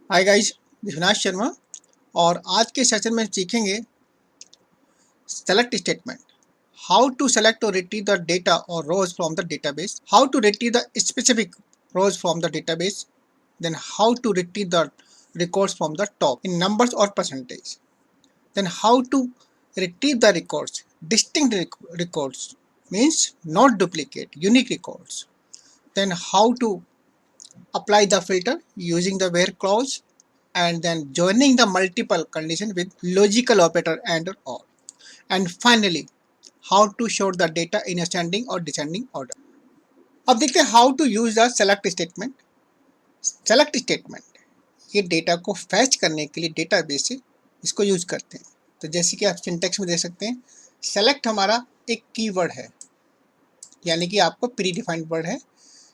Hi guys, Vishwanath Sharma. और आज के सेशन में सीखेंगे select statement. How to select और रिट्रीव द डेटा और rows from the database, how to retrieve the specific rows from the database, then how to retrieve the records from the top in numbers or percentage, then how to retrieve the records, distinct records means not duplicate, unique records, then how to apply the filter using the where clause, and then joining the multiple condition with logical operator and or. And finally, how to sort the data in ascending or descending order. अब देखते हैं how to use the select statement. Select statement ये data को fetch करने के लिए database से इसको यूज करते हैं। तो जैसे कि आप सिंटेक्स में देख सकते हैं, सेलेक्ट हमारा एक कीवर्ड है, यानी कि आपको प्री डिफाइंड वर्ड है।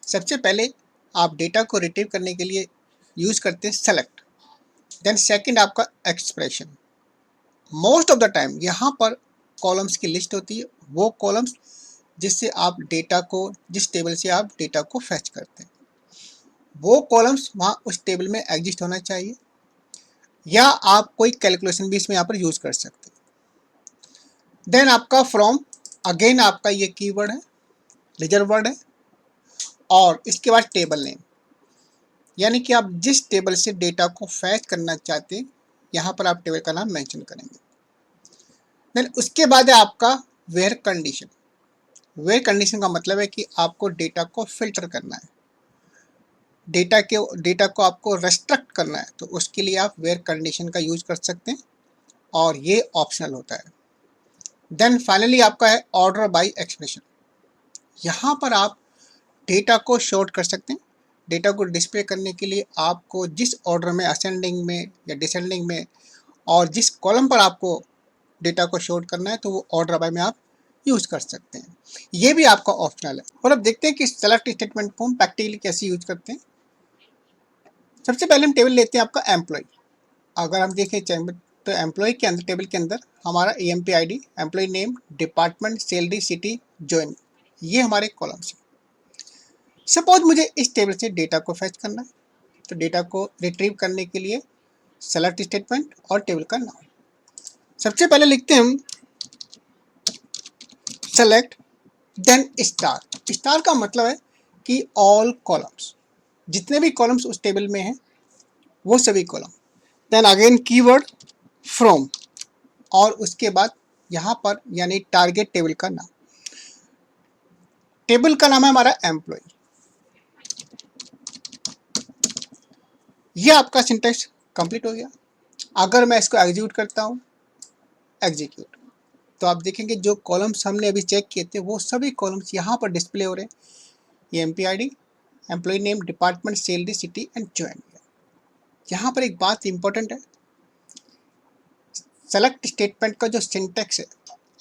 सबसे पहले आप डेटा को रिट्रीव करने के लिए यूज करते हैं सेलेक्ट। देन सेकंड आपका expression. Most of the time यहाँ पर कॉलम्स की लिस्ट होती है, वो कॉलम्स जिससे आप डेटा को, जिस टेबल से आप डेटा को फैच करते हैं, वो कॉलम्स वहाँ उस टेबल में एग्जिस्ट होना चाहिए, या आप कोई कैलकुलेशन भी इसमें यहाँ पर यूज कर सकते हैं। देन आपका फ्रॉम, अगेन आपका ये कीवर्ड है, रिजर्व वर्ड है, और इसके बाद टेबल नेम, यानी कि आप जिस टेबल से डेटा को फैच करना चाहते हैं यहाँ पर आप टेबल का नाम मेंशन करेंगे। देन उसके बाद है आपका वेयर कंडीशन। वेयर कंडीशन का मतलब है कि आपको डेटा को फिल्टर करना है, डेटा को आपको रेस्ट्रिक्ट करना है, तो उसके लिए आप वेयर कंडीशन का यूज कर सकते हैं और ये ऑप्शनल होता है। देन फाइनली आपका है ऑर्डर बाय एक्सप्रेशन। यहाँ पर आप डेटा को शॉर्ट कर सकते हैं। डेटा को डिस्प्ले करने के लिए आपको जिस ऑर्डर में, असेंडिंग में या डिसेंडिंग में, और जिस कॉलम पर आपको डेटा को शॉर्ट करना है, तो वो ऑर्डर बाय में आप यूज कर सकते हैं। ये भी आपका ऑप्शनल है। और अब देखते हैं कि सेलेक्ट स्टेटमेंट को हम प्रैक्टिकली कैसे यूज करते हैं। सबसे पहले हम टेबल लेते हैं आपका एम्प्लॉय। अगर हम देखें तो एम्प्लॉय के अंदर, टेबल के अंदर हमारा EMP ID, employee name, department, salary, city, join, ये हमारे कॉलम्स हैं। सपोज मुझे इस टेबल से डेटा को फैच करना है, तो डेटा को रिट्रीव करने के लिए सेलेक्ट स्टेटमेंट और टेबल का नाम। सबसे पहले लिखते हैं हम सेलेक्ट, देन स्टार। स्टार का मतलब है कि ऑल कॉलम्स, जितने भी कॉलम्स उस टेबल में हैं वो सभी column. Then again keyword from, और उसके बाद यहाँ पर यानी टारगेट टेबल का नाम। टेबल का नाम है हमारा एम्प्लॉय। ये आपका सिंटेक्स कंप्लीट हो गया। अगर मैं इसको एग्जीक्यूट करता हूँ, एग्जीक्यूट, तो आप देखेंगे जो कॉलम्स हमने अभी चेक किए थे वो सभी कॉलम्स यहाँ पर डिस्प्ले हो रहे हैं। EMP ID, employee name, department, salary, city and join. यहाँ पर एक बात इंपॉर्टेंट है, सेलेक्ट स्टेटमेंट का जो सिंटेक्स है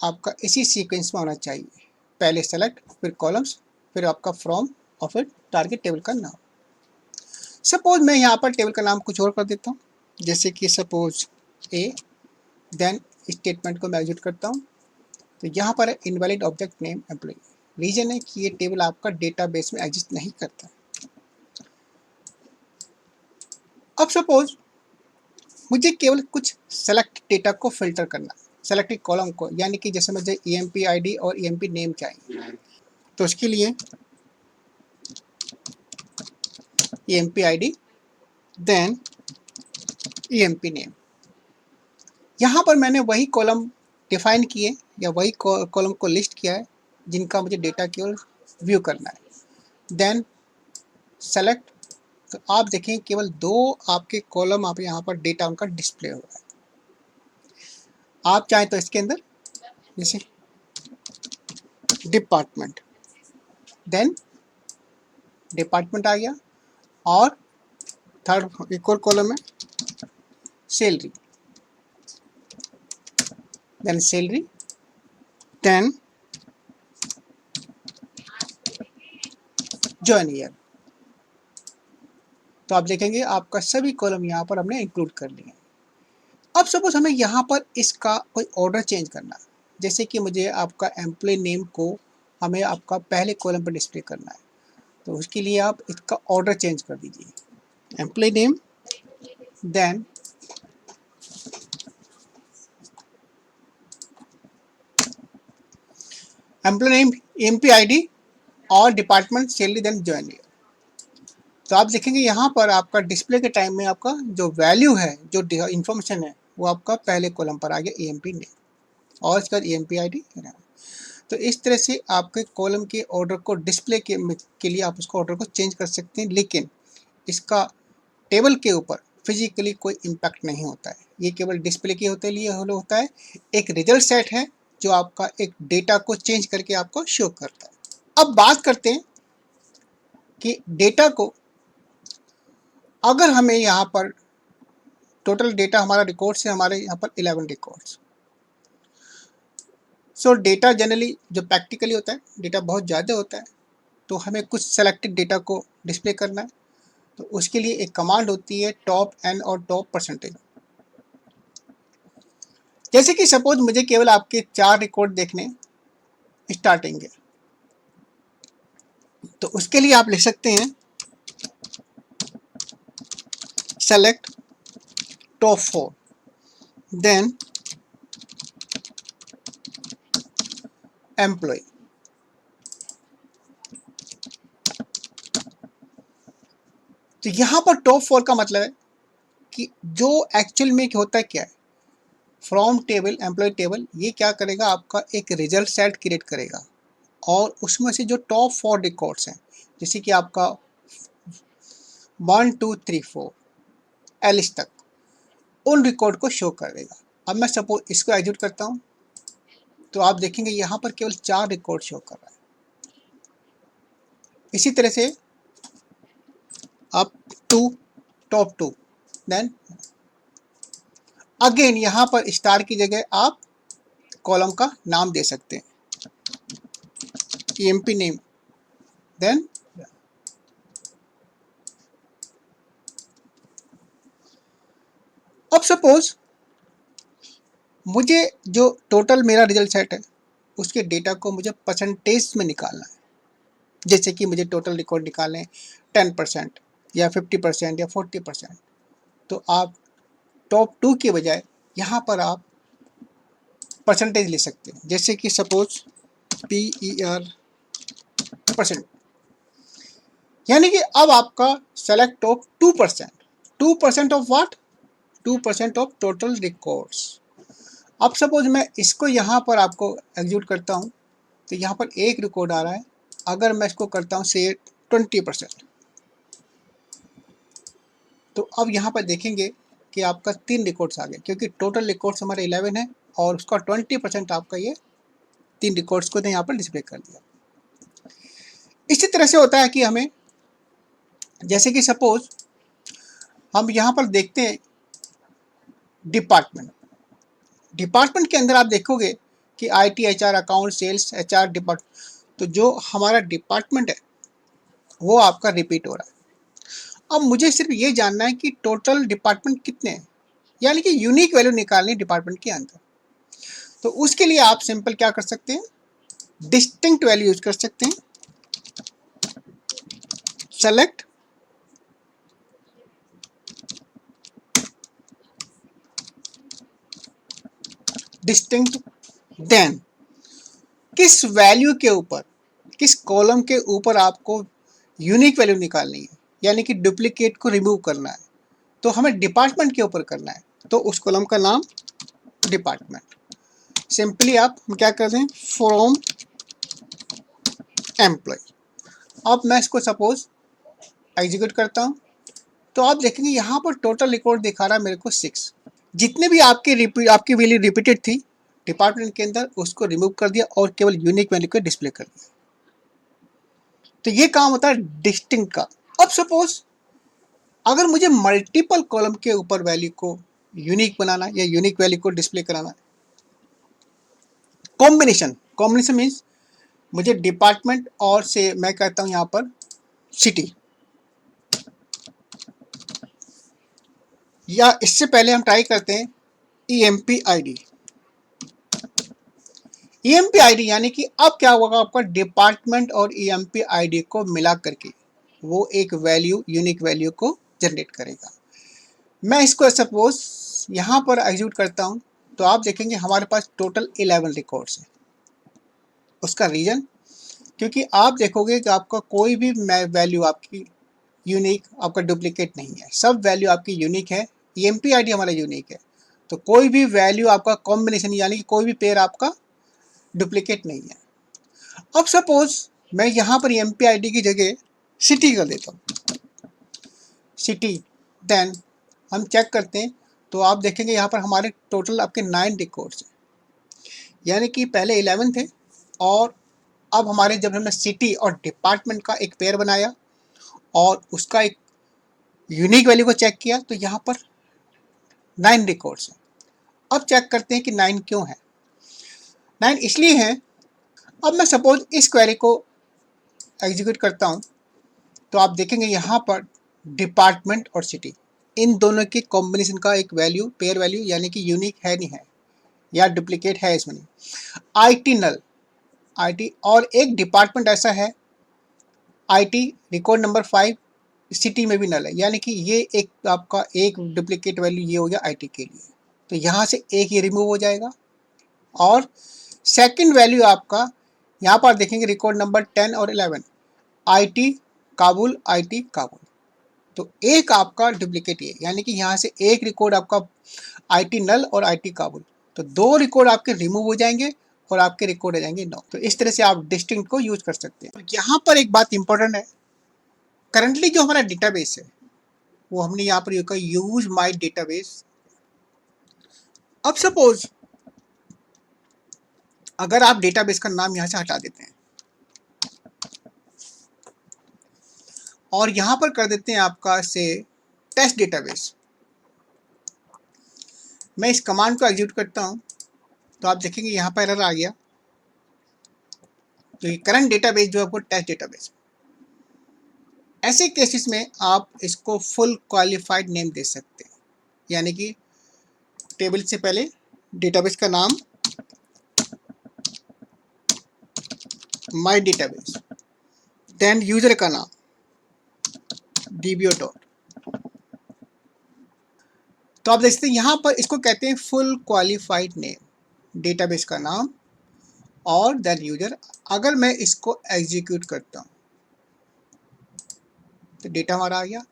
आपका इसी सीक्वेंस में होना चाहिए। पहले सेलेक्ट, फिर कॉलम्स, फिर आपका फ्रॉम, और फिर टारगेट टेबल का नाम। सपोज मैं यहाँ पर टेबल का नाम कुछ और कर देता हूँ, जैसे कि सपोज ए, देन स्टेटमेंट को मैं एग्जीक्यूट करता हूँ, तो यहाँ पर है invalid object name employee. Reason है कि ये टेबल आपका डेटाबेस में एग्जिस्ट नहीं करता। अब सपोज मुझे केवल कुछ सेलेक्ट डेटा को फिल्टर करना, सेलेक्टेड कॉलम को, यानी कि जैसे मुझे EMP ID और EMP नेम चाहिए, तो उसके लिए EMP ID, then EMP name. यहाँ पर मैंने वही कॉलम डिफाइन किए या वही कॉलम को लिस्ट किया है जिनका मुझे डेटा केवल व्यू करना है। देन सेलेक्ट, तो आप देखें केवल दो आपके कॉलम आप यहाँ पर डेटा उनका डिस्प्ले हो रहा है। आप चाहें तो इसके अंदर जैसे डिपार्टमेंट, देन डिपार्टमेंट आ गया, और थर्ड एक और कॉलम है salary, then salary, then join year. तो आप देखेंगे आपका सभी कॉलम यहाँ पर हमने इंक्लूड कर लिए। अब सपोज हमें यहाँ पर इसका कोई ऑर्डर चेंज करना है, जैसे कि मुझे आपका एम्प्लॉय नेम को हमें आपका पहले कॉलम पर डिस्प्ले करना है, तो उसके लिए आप इसका ऑर्डर चेंज कर दीजिए। Employee name, then employee name, EMP ID और department, salary, then join year. तो आप देखेंगे यहाँ पर आपका डिस्प्ले के टाइम में आपका जो वैल्यू है, जो इन्फॉर्मेशन है, वो आपका पहले कॉलम पर आ गया ईएमपी नेम और इसका ईएमपी आईडी। तो इस तरह से आपके कॉलम के ऑर्डर को डिस्प्ले के लिए आप उसको ऑर्डर को चेंज कर सकते हैं, लेकिन इसका टेबल के ऊपर फिजिकली कोई इम्पैक्ट नहीं होता है। ये केवल डिस्प्ले के लिए होता है। एक रिजल्ट सेट है जो आपका एक डेटा को चेंज करके आपको शो करता है। अब बात करते हैं कि डेटा को अगर हमें यहाँ पर टोटल डेटा हमारा रिकॉर्ड से हमारे यहाँ पर 11 रिकॉर्ड्स। सो डेटा जनरली जो प्रैक्टिकली होता है, डेटा बहुत ज़्यादा होता है, तो हमें कुछ सेलेक्टेड डेटा को डिस्प्ले करना है। तो उसके लिए एक कमांड होती है टॉप एन और टॉप परसेंटेज। जैसे कि सपोज मुझे केवल आपके 4 रिकॉर्ड देखने स्टार्टिंग है, तो उसके लिए आप लिख सकते हैं सेलेक्ट टॉप 4 देन एम्प्लॉय। तो यहाँ पर टॉप 4 का मतलब है कि जो एक्चुअल में होता है क्या है, फ्रॉम टेबल, एम्प्लॉय टेबल, ये क्या करेगा, आपका एक रिजल्ट सेट क्रिएट करेगा और उसमें से जो टॉप 4 रिकॉर्ड्स हैं, जैसे कि आपका 1 2 3 4 एलिस तक, उन रिकॉर्ड को शो करेगा। अब मैं सपोज इसको एग्जीक्यूट करता हूँ, तो आप देखेंगे यहाँ पर केवल 4 रिकॉर्ड शो कर रहा है। इसी तरह से आप टॉप 2 देन अगेन यहाँ पर स्टार की जगह आप कॉलम का नाम दे सकते हैं, ईएमपी नेम, देन अब सपोज मुझे जो टोटल मेरा रिजल्ट सेट है उसके डेटा को मुझे परसेंटेज में निकालना है। जैसे कि मुझे टोटल रिकॉर्ड निकालने 10% या 50% या 40%, तो आप टॉप 2 के बजाय यहाँ पर आप परसेंटेज ले सकते हैं। जैसे कि सपोज PER परसेंट, यानी कि अब आपका select of 2%, 2% of what, 2% of total records. अब सपोज मैं इसको यहाँ पर आपको एग्जीक्यूट करता हूँ, तो यहाँ पर एक रिकॉर्ड आ रहा है। अगर मैं इसको करता हूँ से 20%, तो अब यहाँ पर देखेंगे कि आपका 3 रिकॉर्ड्स आ गए, क्योंकि टोटल रिकॉर्ड्स हमारे 11 है और उसका 20% आपका ये 3 रिकॉर्ड्स को यहाँ पर डिस्प्ले कर दिया। इसी तरह से होता है कि हमें, जैसे कि सपोज हम यहाँ पर देखते हैं डिपार्टमेंट, डिपार्टमेंट के अंदर आप देखोगे कि IT, HR, account, sales, HR department, तो जो हमारा डिपार्टमेंट है वो आपका रिपीट हो रहा है। अब मुझे सिर्फ ये जानना है कि टोटल डिपार्टमेंट कितने हैं, यानी कि यूनिक वैल्यू निकालनी डिपार्टमेंट के अंदर। तो उसके लिए आप सिंपल क्या कर सकते हैं, डिस्टिंक्ट वैल्यू यूज कर सकते हैं, सेलेक्ट डिस्टिंक्ट, देन किस वैल्यू के ऊपर, किस कॉलम के ऊपर आपको यूनिक वैल्यू निकालनी है, यानी कि डुप्लीकेट को रिमूव करना है, तो हमें डिपार्टमेंट के ऊपर करना है। तो उस कॉलम का नाम डिपार्टमेंट। सिंपली आप क्या कर दें, फ्रॉम एम्प्लॉय। अब मैं इसको सपोज एग्जीक्यूट करता हूँ, तो आप देखेंगे यहाँ पर टोटल रिकॉर्ड दिखा रहा है मेरे को 6। जितने भी आपकी वैल्यू रिपीटेड थी डिपार्टमेंट के अंदर, उसको रिमूव कर दिया और केवल यूनिक वैल्यू को डिस्प्ले कर दिया। तो ये काम होता है डिस्टिंक्ट का। अब सपोज अगर मुझे मल्टीपल कॉलम के ऊपर वैल्यू को यूनिक बनाना या यूनिक वैल्यू को डिस्प्ले कराना, कॉम्बिनेशन मीन्स मुझे डिपार्टमेंट और से मैं कहता हूं यहाँ पर सिटी, या इससे पहले हम ट्राई करते हैं ईएमपी आईडी। ईएमपी आईडी यानी कि अब क्या होगा, आपका डिपार्टमेंट और ईएमपी आईडी को मिला करके वो एक वैल्यू, यूनिक वैल्यू को जनरेट करेगा। मैं इसको सपोज यहाँ पर एग्जीक्यूट करता हूँ तो आप देखेंगे हमारे पास टोटल 11 रिकॉर्ड्स हैं। उसका रीज़न, क्योंकि आप देखोगे कि आपका कोई भी वैल्यू आपकी यूनिक, आपका डुप्लीकेट नहीं है, सब वैल्यू आपकी यूनिक है। ईएमपी आईडी हमारा यूनिक है, तो कोई भी वैल्यू आपका कॉम्बिनेशन यानी कि कोई भी पेयर आपका डुप्लीकेट नहीं है। अब सपोज मैं यहाँ पर ईएमपी आईडी की जगह सिटी कर देता हूँ, सिटी, देन हम चेक करते हैं तो आप देखेंगे यहाँ पर हमारे टोटल आपके 9 रिकॉर्ड्स हैं, यानी कि पहले 11 थे और अब हमारे जब हमने सिटी और डिपार्टमेंट का एक पेयर बनाया और उसका एक यूनिक वैल्यू को चेक किया तो यहाँ पर 9 रिकॉर्ड्स हैं। अब चेक करते हैं कि 9 क्यों है। 9 इसलिए हैं, अब मैं सपोज इस क्वेरी को एग्जीक्यूट करता हूँ तो आप देखेंगे यहाँ पर डिपार्टमेंट और सिटी इन दोनों के कॉम्बिनेशन का एक वैल्यू, पेयर वैल्यू यानी कि यूनिक है नहीं है या डुप्लीकेट है इसमें नहीं। आईटी नल, आईटी, और एक डिपार्टमेंट ऐसा है आईटी रिकॉर्ड नंबर 5 सिटी में भी नल है, यानी कि ये एक आपका एक डुप्लीकेट वैल्यू ये हो गया आईटी के लिए, तो यहाँ से एक ये रिमूव हो जाएगा। और सेकंड वैल्यू आपका यहाँ पर देखेंगे रिकॉर्ड नंबर 10 और 11 आईटी काबुल, आईटी काबुल, तो एक आपका डुप्लीकेट ये, यानी कि यहाँ से एक रिकॉर्ड आपका आईटी नल और आईटी काबुल, तो 2 रिकॉर्ड आपके रिमूव हो जाएंगे और आपके रिकॉर्ड हो जाएंगे 9। तो इस तरह से आप डिस्टिंक्ट को यूज कर सकते हैं। तो यहाँ पर एक बात इंपॉर्टेंट है, करंटली जो हमारा डेटाबेस है वो हमने यहाँ पर यूज माई डेटाबेस। अब सपोज अगर आप डेटाबेस का नाम यहाँ से हटा देते हैं और यहाँ पर कर देते हैं आपका से टेस्ट डेटाबेस, मैं इस कमांड को एग्जीक्यूट करता हूँ तो आप देखेंगे यहाँ पर एरर आ गया। तो ये करंट डेटाबेस जो है आपको टेस्ट डेटाबेस, ऐसे केसेस में आप इसको फुल क्वालिफाइड नेम दे सकते हैं, यानी कि टेबल से पहले डेटाबेस का नाम माय डेटाबेस, देन यूजर का नाम dbo डॉट, तो आप देखते हैं यहाँ पर इसको कहते हैं फुल क्वालिफाइड नेम, डेटाबेस का नाम और देन यूजर। अगर मैं इसको एग्जीक्यूट करता हूँ तो डेटा हमारा आ गया।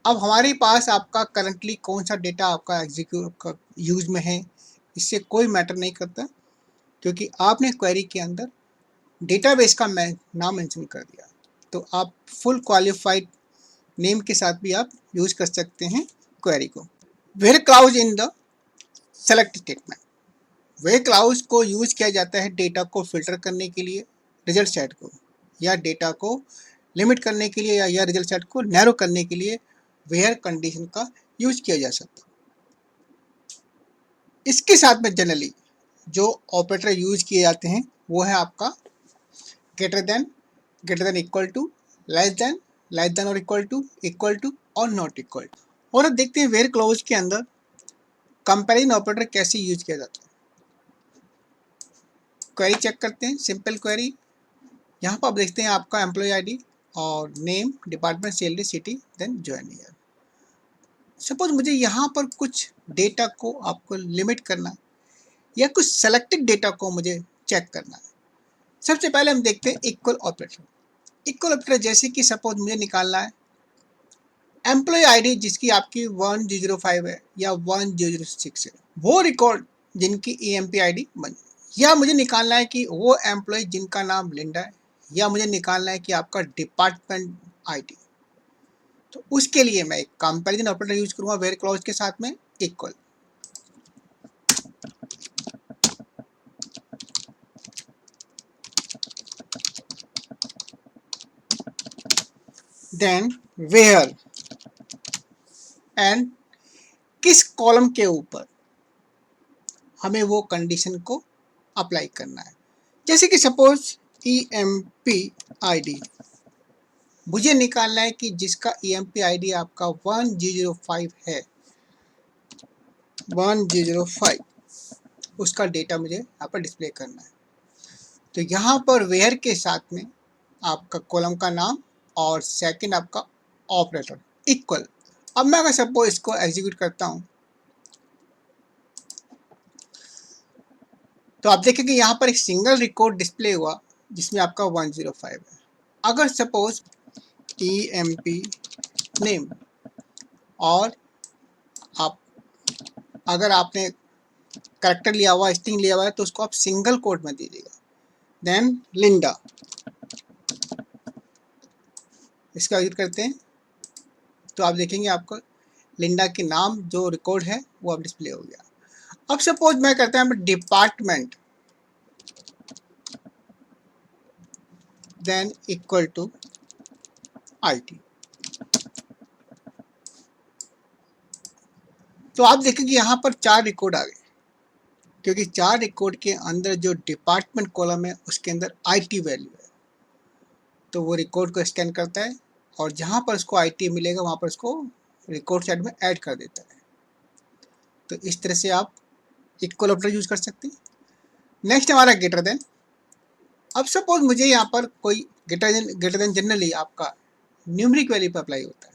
अब हमारे पास आपका करंटली कौन सा डेटा आपका एग्जीक्यूट यूज में है इससे कोई मैटर नहीं करता, क्योंकि आपने क्वेरी के अंदर डेटाबेस का नाम मेंशन कर दिया। तो आप फुल क्वालिफाइड नेम के साथ भी आप यूज कर सकते हैं क्वेरी को। Where clause in the select statement, where clause को यूज किया जाता है डेटा को फिल्टर करने के लिए, रिजल्ट सेट को, या डेटा को लिमिट करने के लिए या रिजल्ट सेट को नैरो करने के लिए वेयर कंडीशन का यूज किया जा सकता है। इसके साथ में जनरली जो ऑपरेटर यूज किए जाते हैं वो है आपका greater than equal to, less than और इक्वल टू और नॉट इक्वल टू। और अब देखते हैं वेयर क्लॉज के अंदर कंपैरिजन ऑपरेटर कैसे यूज किया जाता है। क्वेरी चेक करते हैं, सिंपल क्वेरी, यहाँ पर आप देखते हैं आपका एम्प्लॉय आईडी और name, department, salary, city, then join year. Suppose मुझे यहाँ पर कुछ डेटा को आपको लिमिट करना है या कुछ सेलेक्टेड डेटा को मुझे चेक करना है। सबसे पहले हम देखते हैं इक्वल ऑपरेटर। इक्वल ऑपरेटर जैसे कि सपोज मुझे निकालना है एम्प्लॉय आईडी जिसकी आपकी 1005 है या 1006 है, वो रिकॉर्ड जिनकी ईएमपी आईडी बनी, या मुझे निकालना है कि वो एम्प्लॉय जिनका नाम लिंडा है, या मुझे निकालना है कि आपका डिपार्टमेंट आईडी। तो उसके लिए मैं एक कंपैरिजन ऑपरेटर यूज करूंगा वेयर क्लॉज के साथ में इक्वल। देन वेयर एंड किस कॉलम के ऊपर हमें वो कंडीशन को अप्लाई करना है। जैसे कि सपोज ईएमपी आईडी मुझे निकालना है कि जिसका ईएमपी आईडी आपका 1005 है, 1005 उसका डेटा मुझे यहाँ पर डिस्प्ले करना है। तो यहाँ पर वेयर के साथ में आपका कॉलम का नाम और सेकंड आपका ऑपरेटर इक्वल। अब मैं अगर सपोज इसको एग्जीक्यूट करता हूँ तो आप देखेंगे यहाँ पर एक सिंगल रिकॉर्ड डिस्प्ले हुआ जिसमें आपका 105 है। अगर सपोज emp नेम और आप अगर आपने कैरेक्टर लिया हुआ स्ट्रिंग लिया हुआ है तो उसको आप सिंगल कोट में दीजिएगा, देन लिंडा, इसका एग्जीक्यूट करते हैं तो आप देखेंगे आपको लिंडा के नाम जो रिकॉर्ड है वो अब डिस्प्ले हो गया। अब सपोज मैं करता हूँ department then equal to IT, तो आप देखेंगे यहाँ पर 4 रिकॉर्ड आ गए क्योंकि 4 रिकॉर्ड के अंदर जो डिपार्टमेंट कॉलम है उसके अंदर IT वैल्यू है, तो वो रिकॉर्ड को स्कैन करता है और जहाँ पर उसको IT मिलेगा वहाँ पर उसको रिकॉर्ड साइड में ऐड कर देता है। तो इस तरह से आप इक्वल ऑपरेटर यूज कर सकते हैं। नेक्स्ट हमारा ग्रेटर देन। अब सपोज मुझे यहाँ पर कोई ग्रेटर देन जनरली आपका न्यूमेरिक वैल्यू पर अप्लाई होता है,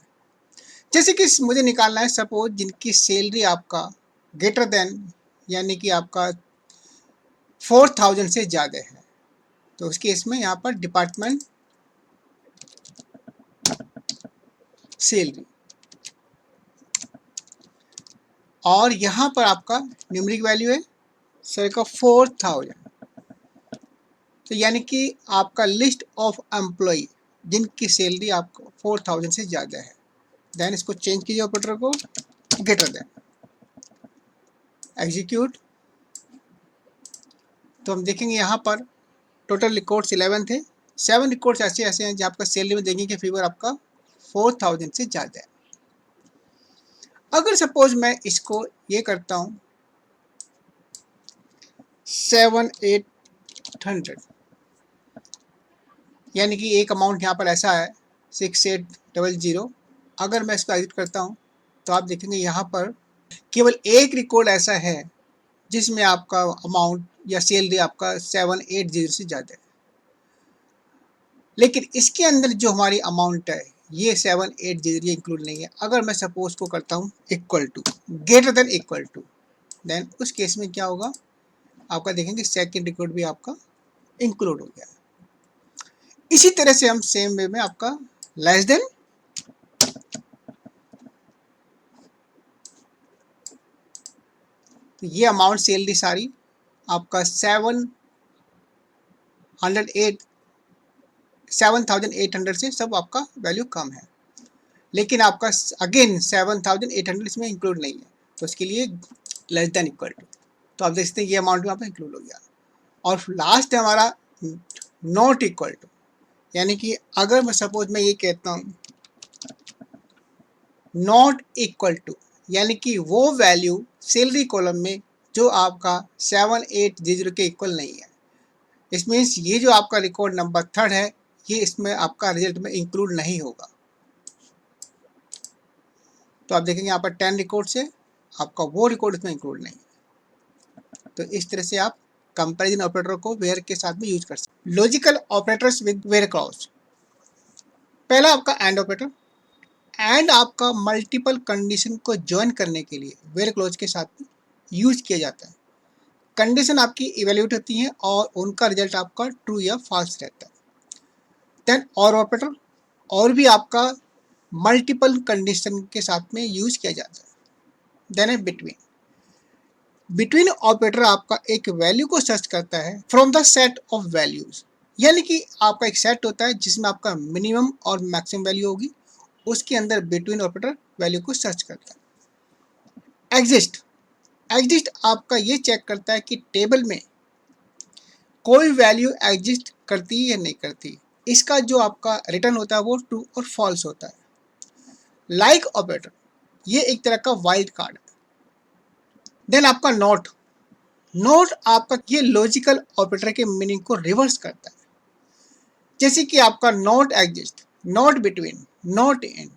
जैसे कि मुझे निकालना है सपोज जिनकी सैलरी आपका ग्रेटर देन यानी कि आपका 4000 से ज़्यादा है, तो उस केस में यहाँ पर डिपार्टमेंट सैलरी और यहाँ पर आपका न्यूमेरिक वैल्यू है सर का 4000, तो यानी कि आपका लिस्ट ऑफ एम्प्लॉय जिनकी सैलरी आपको 4000 से ज़्यादा है, देन इसको चेंज कीजिए ऑपरेटर को ग्रेटर देन, एग्जीक्यूट। तो हम देखेंगे यहाँ पर टोटल रिकॉर्ड्स 11 थे, 7 रिकॉर्ड्स ऐसे ऐसे हैं जहाँ आपका सैलरी में देखेंगे कि फीवर आपका 4000 से ज़्यादा है। अगर सपोज मैं इसको ये करता हूँ 7800, यानी कि एक अमाउंट यहाँ पर ऐसा है 6800, अगर मैं इसको एडिट करता हूँ तो आप देखेंगे यहाँ पर केवल एक रिकॉर्ड ऐसा है जिसमें आपका अमाउंट या सैलरी आपका 780 से ज़्यादा है, लेकिन इसके अंदर जो हमारी अमाउंट है ये 780 इंक्लूड नहीं है। अगर मैं सपोज को करता हूँ equal to greater than equal to, then उस केस में क्या होगा आपका देखेंगे सेकंड रिकॉर्ड भी आपका इंक्लूड हो गया। इसी तरह से हम सेम वे में आपका लेस देन, तो ये अमाउंट सैलरी सारी आपका 7800 से सब आपका वैल्यू कम है, लेकिन आपका अगेन 7800 इसमें इंक्लूड नहीं है, तो उसके लिए लेस देन इक्वल टू, तो आप देख सकते हैं ये अमाउंट यहाँ पर इंक्लूड हो गया। और लास्ट है हमारा नॉट इक्वल टू, यानी कि अगर मैं सपोज मैं ये कहता हूँ नॉट इक्वल टू, यानी कि वो वैल्यू सैलरी कॉलम में जो आपका 780 के इक्वल नहीं है, इस मीन्स ये जो आपका रिकॉर्ड नंबर 3 है ये इसमें आपका रिजल्ट में इंक्लूड नहीं होगा। तो आप देखेंगे यहाँ पर 10 रिकॉर्ड से आपका वो रिकॉर्ड इसमें इंक्लूड नहीं है। तो इस तरह से आप कंपैरिजन ऑपरेटर को वेयर के साथ में यूज कर सकते हैं। Logical operators with where clause. पहला आपका एंड ऑपरेटर, एंड आपका मल्टीपल कंडीशन को ज्वाइन करने के लिए वेयर क्लॉज के साथ में यूज किया जाता है। कंडीशन आपकी इवेल्यूएट होती है और उनका रिजल्ट आपका ट्रू या फॉल्स रहता है। देन और ऑपरेटर, और भी आपका मल्टीपल कंडीशन के साथ में यूज किया जाता है। देन है बिटवीन, बिटवीन ऑपरेटर आपका एक वैल्यू को सर्च करता है from the set of values, यानी कि आपका एक सेट होता है जिसमें आपका मिनिमम और मैक्सिमम वैल्यू होगी, उसके अंदर बिटवीन ऑपरेटर वैल्यू को सर्च करता है। एग्जिस्ट, एग्जिस्ट आपका ये चेक करता है कि टेबल में कोई वैल्यू एग्जिस्ट करती है या नहीं करती, इसका जो आपका रिटर्न होता है वो ट्रू और फॉल्स होता है। लाइक ऑपरेटर, ये एक तरह का वाइल्ड कार्ड है। देन आपका नॉट, नॉट आपका ये लॉजिकल ऑपरेटर के मीनिंग को रिवर्स करता है, जैसे कि आपका not exist, not between, not in,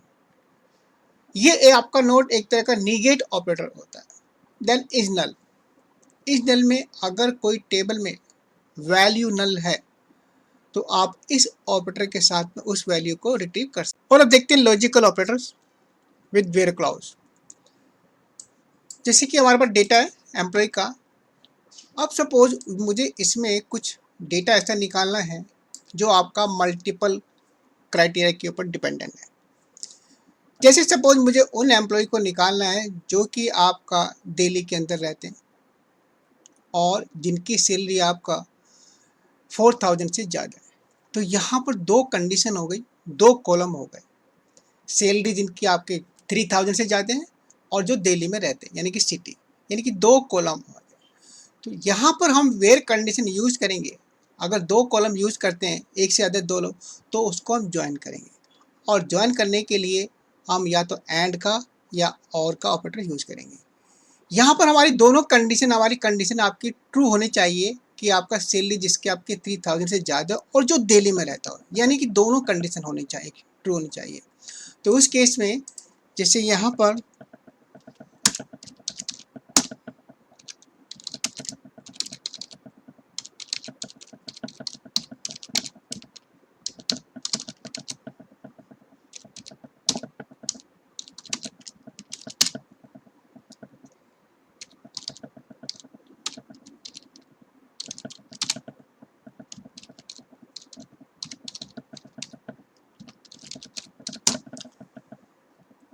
ये आपका नॉट एक तरह का निगेट ऑपरेटर होता है। देन इज नल, इस नल में अगर कोई टेबल में वैल्यू नल है तो आप इस ऑपरेटर के साथ में उस वैल्यू को रिट्रीव कर सकते हैं। और अब देखते हैं logical operators. With where clause. जैसे कि हमारे पास डेटा है एम्प्लॉय का। अब सपोज मुझे इसमें कुछ डेटा ऐसा निकालना है जो आपका मल्टीपल क्राइटेरिया के ऊपर डिपेंडेंट है। जैसे सपोज मुझे उन एम्प्लॉय को निकालना है जो कि आपका दिल्ली के अंदर रहते हैं और जिनकी सैलरी आपका 4000 से ज़्यादा है। तो यहाँ पर दो कंडीशन हो गई, दो कॉलम हो गए। सैलरी जिनकी आपके 3000 से ज़्यादा है और जो दिल्ली में रहते हैं यानी कि सिटी, यानी कि दो कॉलम हो गए। तो यहाँ पर हम वेयर कंडीशन यूज़ करेंगे। अगर दो कॉलम यूज़ करते हैं, एक से ज़्यादा दो लोग, तो उसको हम ज्वाइन करेंगे। और ज्वाइन करने के लिए हम या तो एंड का या और का ऑपरेटर यूज़ करेंगे। यहाँ पर हमारी दोनों कंडीशन, हमारी कंडीशन आपकी ट्रू होनी चाहिए कि आपका सैलरी जिसके आपके 3000 से ज़्यादा और जो दिल्ली में रहता हो, यानी कि दोनों कंडीशन होनी चाहिए, ट्रू होनी चाहिए। तो उस केस में जैसे यहाँ पर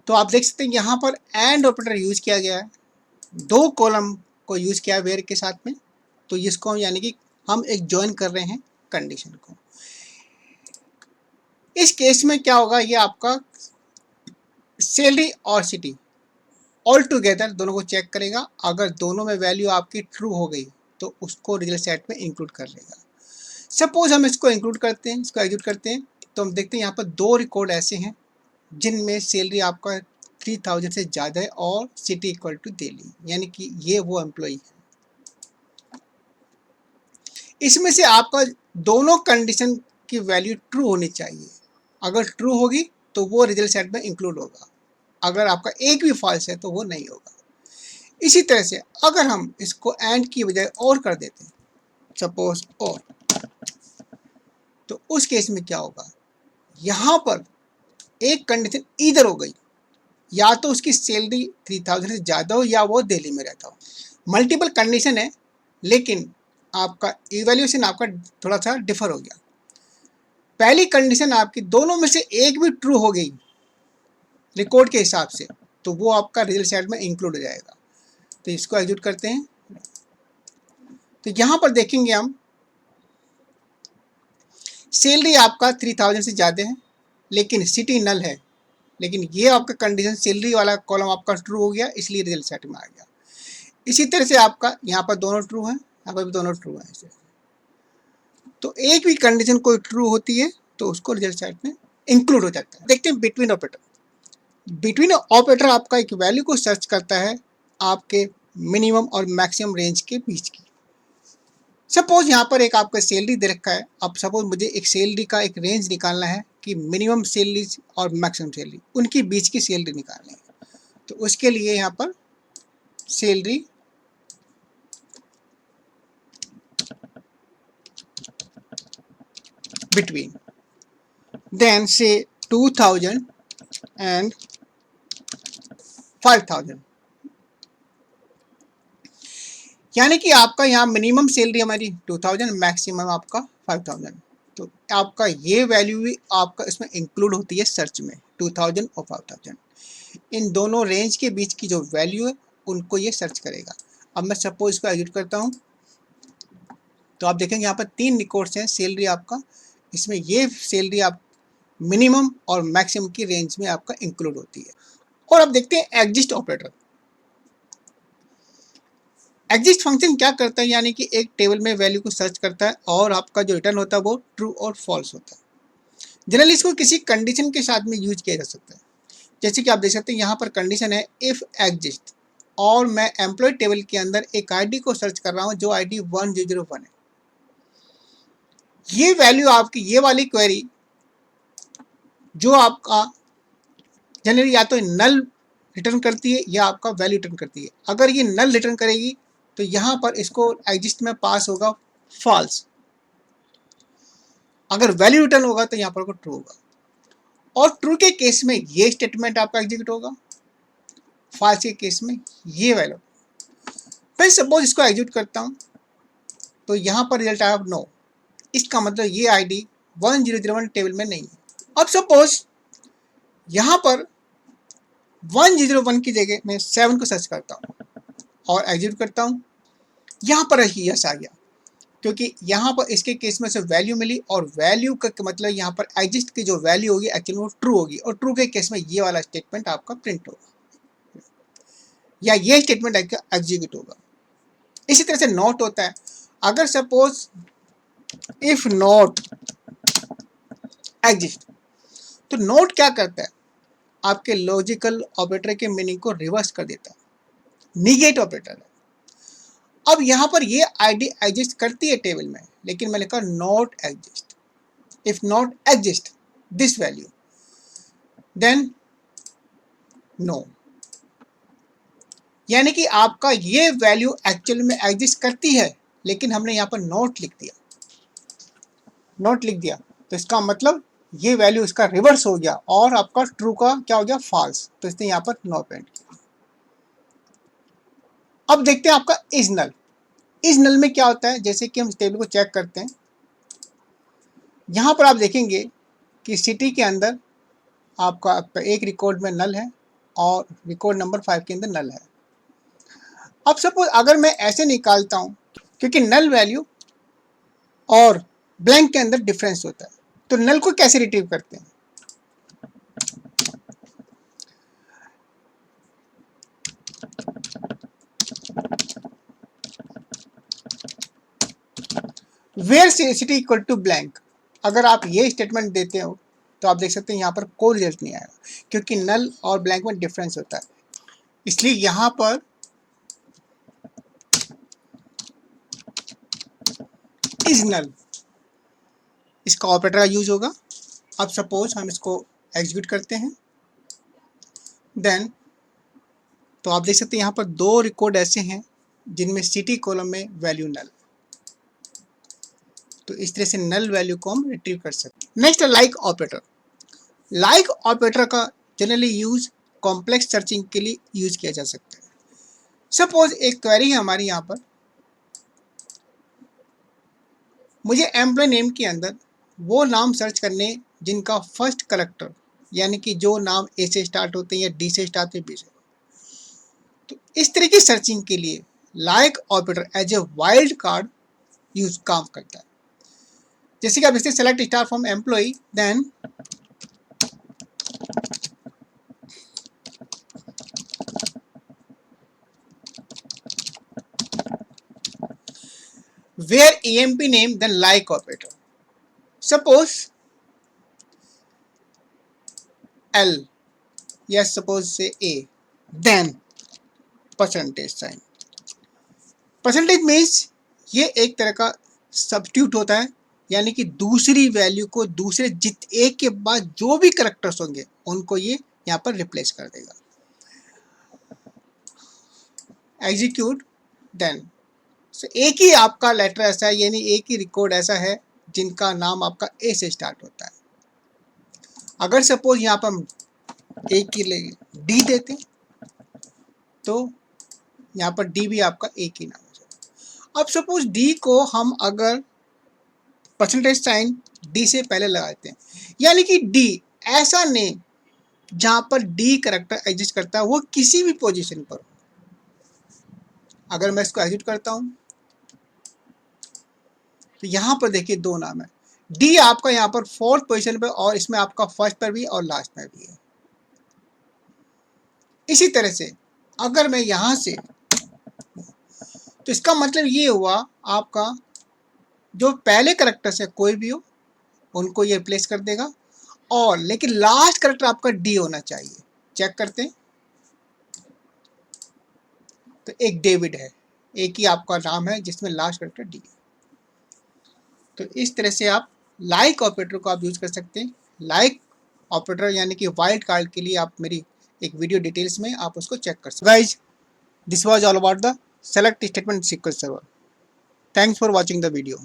तो आप देख सकते हैं यहाँ पर एंड ऑपरेटर यूज़ किया गया है, दो कॉलम को यूज़ किया है वेयर के साथ में। तो इसको यानी कि हम एक ज्वाइन कर रहे हैं कंडीशन को। इस केस में क्या होगा, ये आपका सैलरी और सिटी ऑल टुगेदर दोनों को चेक करेगा। अगर दोनों में वैल्यू आपकी ट्रू हो गई तो उसको रिजल्ट सेट में इंक्लूड कर लेगा। सपोज हम इसको इंक्लूड करते हैं, इसको एग्जीक्यूट करते हैं, तो हम देखते हैं यहाँ पर दो रिकॉर्ड ऐसे हैं जिनमें सैलरी आपका 3000 से ज़्यादा है और सिटी इक्वल टू दिल्ली, यानी कि ये वो एम्प्लॉई है। इसमें से आपका दोनों कंडीशन की वैल्यू ट्रू होनी चाहिए। अगर ट्रू होगी तो वो रिजल्ट सेट में इंक्लूड होगा, अगर आपका एक भी फॉल्स है तो वो नहीं होगा। इसी तरह से अगर हम इसको एंड की बजाय और कर देते हैं, सपोज और, तो उस केस में क्या होगा, यहाँ पर एक कंडीशन इधर हो गई, या तो उसकी सैलरी 3000 से ज़्यादा हो या वो दिल्ली में रहता हो। मल्टीपल कंडीशन है लेकिन आपका इवैल्यूएशन आपका थोड़ा सा डिफर हो गया। पहली कंडीशन आपकी दोनों में से एक भी ट्रू हो गई रिकॉर्ड के हिसाब से, तो वो आपका रिजल्ट सेट में इंक्लूड हो जाएगा। तो इसको एग्जीक्यूट करते हैं, तो यहाँ पर देखेंगे हम सैलरी आपका 3000 से ज़्यादा है लेकिन सिटी नल है, लेकिन ये आपका कंडीशन सैलरी वाला कॉलम आपका ट्रू हो गया, इसलिए रिजल्ट सेट में आ गया। इसी तरह से आपका यहाँ पर दोनों ट्रू हैं, यहाँ पर भी दोनों ट्रू हैं ऐसे। तो एक भी कंडीशन कोई ट्रू होती है तो उसको रिजल्ट सेट में इंक्लूड हो जाता है। देखते हैं बिटवीन ऑपरेटर। बिटवीन ऑपरेटर आपका एक वैल्यू को सर्च करता है आपके मिनिमम और मैक्सिमम रेंज के बीच की। सपोज यहाँ पर एक आपका सैलरी दे रखा है। अब सपोज मुझे एक सैलरी का एक रेंज निकालना है कि मिनिमम सैलरी और मैक्सिमम सैलरी उनकी बीच की सैलरी निकालनी है। तो उसके लिए यहाँ पर salary between, then say 2000 and 5000, यानी कि आपका यहाँ मिनिमम सैलरी हमारी 2000, मैक्सिमम आपका 5000। तो आपका ये वैल्यू भी आपका इसमें इंक्लूड होती है सर्च में, 2000 और 5000। इन दोनों रेंज के बीच की जो वैल्यू है उनको ये सर्च करेगा। अब मैं सपोज इसको एग्जीक्यूट करता हूँ, तो आप देखेंगे यहाँ पर 3 रिकॉर्ड्स हैं सैलरी आपका, इसमें ये सैलरी आप मिनिमम और मैक्सिमम की रेंज में आपका इंक्लूड होती है। और अब देखते हैं एग्जिस्ट ऑपरेटर। एग्जिस्ट फंक्शन क्या करता है, यानी कि एक टेबल में वैल्यू को सर्च करता है और आपका जो रिटर्न होता है वो ट्रू और फॉल्स होता है। जनरली इसको किसी कंडीशन के साथ में यूज किया जा सकता है। जैसे कि आप देख सकते हैं यहाँ पर कंडीशन है इफ एग्जिस्ट, और मैं एम्प्लॉय टेबल के अंदर एक आईडी को सर्च कर रहा हूँ जो आईडी 1001 है। ये वैल्यू आपकी ये वाली क्वेरी जो आपका जनरली या तो नल रिटर्न करती है या आपका वैल्यू रिटर्न करती है। अगर ये नल रिटर्न करेगी तो यहाँ पर इसको एग्जिस्ट में पास होगा फॉल्स, अगर वैल्यू रिटर्न होगा तो यहाँ पर ट्रू होगा। और ट्रू के केस में ये स्टेटमेंट आपका एग्जीक्यूट होगा फॉल्स के केस में ये वैल्यू। फिर सपोज इसको एग्जीक्यूट करता हूँ तो यहाँ पर रिजल्ट आया नो, इसका मतलब ये आईडी 1001 टेबल में नहीं है। अब सपोज यहाँ पर 101 की जगह मैं 7 को सर्च करता हूँ और एग्जीक्यूट करता हूँ, यहाँ पर यस आ गया, क्योंकि यहाँ पर इसके केस में से वैल्यू मिली और वैल्यू का मतलब यहाँ पर एग्जिस्ट की जो वैल्यू होगी एक्चुअली वो ट्रू होगी, और ट्रू के केस में ये वाला स्टेटमेंट आपका प्रिंट होगा या ये स्टेटमेंट एग्जीक्यूट होगा। इसी तरह से नॉट होता है। अगर सपोज इफ नॉट एग्जिस्ट, तो नॉट क्या करता है, आपके लॉजिकल ऑपरेटर के मीनिंग को रिवर्स कर देता है, निगेट ऑपरेटर है। अब यहाँ पर ये आईडी एग्जिस्ट करती है टेबल में, लेकिन मैंने कहा not exist. If not exist this value then no, यानी कि आपका ये वैल्यू एक्चुअल में एग्जिस्ट करती है, लेकिन हमने यहाँ पर नॉट लिख दिया, नॉट लिख दिया, तो इसका मतलब ये वैल्यू इसका रिवर्स हो गया और आपका ट्रू का क्या हो गया, फॉल्स, तो इसने यहाँ पर नो प्रिंट किया। अब देखते हैं आपका इज नल। इज नल में क्या होता है, जैसे कि हम इस टेबल को चेक करते हैं, यहाँ पर आप देखेंगे कि सिटी के अंदर आपका एक रिकॉर्ड में नल है और रिकॉर्ड नंबर 5 के अंदर नल है। अब सपोज अगर मैं ऐसे निकालता हूँ, क्योंकि नल वैल्यू और ब्लैंक के अंदर डिफरेंस होता है, तो नल को कैसे रिट्रीव करते हैं, where city equal to blank. अगर आप ये स्टेटमेंट देते हो तो आप देख सकते हैं यहाँ पर कोई रिजल्ट नहीं आएगा, क्योंकि नल और ब्लैंक में डिफरेंस होता है। इसलिए यहाँ पर इज नल, इसका ऑपरेटर का यूज होगा। अब सपोज हम इसको एग्जीक्यूट करते हैं, देन तो आप देख सकते हैं यहाँ पर 2 रिकॉर्ड ऐसे हैं जिनमें सिटी कॉलम में वैल्यू नल, तो इस तरह से नल वैल्यू को हम रिट्रीव कर सकते हैं। नेक्स्ट है लाइक ऑपरेटर। लाइक ऑपरेटर का जनरली यूज कॉम्प्लेक्स सर्चिंग के लिए यूज किया जा सकता है। सपोज एक क्वेरी है हमारी, यहाँ पर मुझे एम्प्लॉय नेम के अंदर वो नाम सर्च करने जिनका फर्स्ट करेक्टर, यानी कि जो नाम ए से स्टार्ट होते हैं या डी से स्टार्ट होते हैं बी से, तो इस तरह की सर्चिंग के लिए like operator as a wild card use काम करता है। जैसे कि आप इससे select star from employee, then where emp name then like operator. Suppose L, yes suppose say A, then percentage sign. Percentage means ये एक तरह का सब्स्टिट्यूट होता है, यानी कि दूसरी वैल्यू को दूसरे एक के बाद जो भी कैरेक्टर्स होंगे उनको ये यहाँ पर रिप्लेस कर देगा। एग्जीक्यूट देन, so, एक ही आपका लेटर ऐसा है, यानी एक ही रिकॉर्ड ऐसा है जिनका नाम आपका ए से स्टार्ट होता है। अगर सपोज यहाँ पर हम एक की डी देते तो यहाँ पर डी भी आपका एक ही नाम हो जाएगा। अब सपोज डी को हम अगर परसेंटेज साइन डी से पहले लगाते हैं, यानी कि डी ऐसा नेम जहाँ पर डी कैरेक्टर एग्जिस्ट करता है वो किसी भी पोजीशन पर। अगर मैं इसको एग्जिट करता हूँ तो यहाँ पर देखिए 2 नाम है, डी आपका यहाँ पर 4th पोजीशन पे और इसमें आपका फर्स्ट पर भी और लास्ट में भी है। इसी तरह से अगर मैं यहाँ से, तो इसका मतलब ये हुआ आपका जो पहले कैरेक्टर्स है कोई भी हो उनको ये रिप्लेस कर देगा, और लेकिन लास्ट कैरेक्टर आपका डी होना चाहिए। चेक करते हैं तो एक डेविड है, एक ही आपका नाम है जिसमें लास्ट कैरेक्टर डी है। तो इस तरह से आप लाइक ऑपरेटर को आप यूज कर सकते हैं। लाइक ऑपरेटर यानी कि वाइल्ड कार्ड के लिए आप मेरी एक वीडियो डिटेल्स में आप उसको चेक कर सकते हैं। Guys, this was all about the select statement SQL server. Thanks for watching the video.